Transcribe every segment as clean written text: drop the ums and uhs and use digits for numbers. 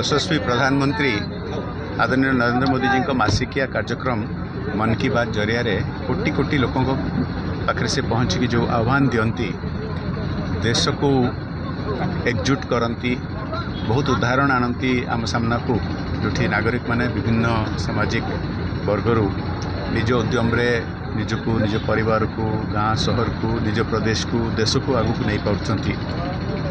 यशस्वी प्रधानमंत्री आदरणीय नरेंद्र मोदी जी का मासिकिया कार्यक्रम मन की बात जरिया कोटि कोटि लोकों पाखे से पहुँचिकी जो आह्वान दियंती देश को एकजुट करती बहुत उदाहरण आनती आम सामना को जो नागरिक माने विभिन्न सामाजिक वर्गरू निज उद्यम निजको निज परिवार को गाँ सहर को निज प्रदेश को देश को आगू नहीं पार्टी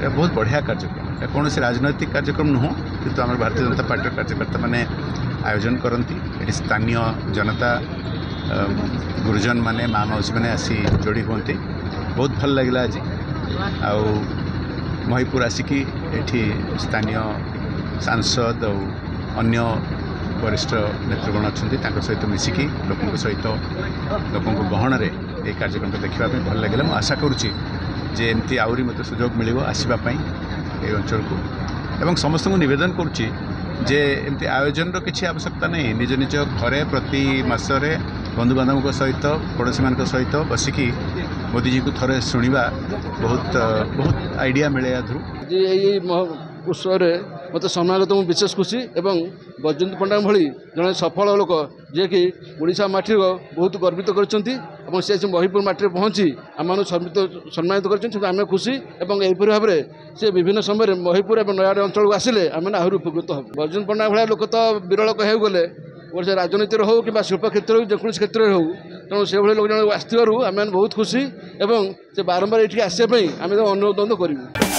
बहुत बढ़िया कार्यक्रम कौन से राजनैतिक कार्यक्रम नुह किंतु आम भारतीय जनता पार्टी कार्यकर्ता मैंने आयोजन करती ये स्थानीय जनता गुरुजन माने माँ मौसी मैंने आसी जोड़ी हुंती बहुत भल लगे आज आउ महिपुर आसिकी एठी स्थानीय सांसद और अन्य वरिष्ठ नेतृगण अच्छा सहित मिसिकी लोकों सहित लोकों गहन में ये कार्यक्रम देखापी भल लगे मुझे आशा करुच्ची जे एमती आहरी मत सुजोग मिल आसवाई ये अंचल को एवं समस्त को निवेदन करुच्ची जे एमती आयोजन किसी आवश्यकता नहीं निज निज घरे प्रति मसरे बंधुबांधव सहित पड़ोशी मान सहित बसिकी मोदी जी को थोड़े शुणा बहुत बहुत आइडिया मिले उत्सव मत सम्मानित मुझे विशेष खुशी एवं बୈଜୟନ୍ତ ପଣ୍ଡା भली जड़े सफल लोक जे कि ओडिशा माटी बहुत गर्वित कर महिपुर माटी पहुँची आम सम्मानित कर खुशी और यहीपरि भाव में से विभिन्न समय महिपुर और नयागढ़ अंचल को आसिले आम आहरी उपकृत हम ବୈଜୟନ୍ତ ପଣ୍ଡା भाया लोक तो विरल कह गले ओडिशा राजनीति हो कि शिल्प क्षेत्र हो जेको क्षेत्र हो तेणु से लोक जन आसवर आम बहुत खुशी और से बारंबार ये आसवाई आम अनुरोध करूँ।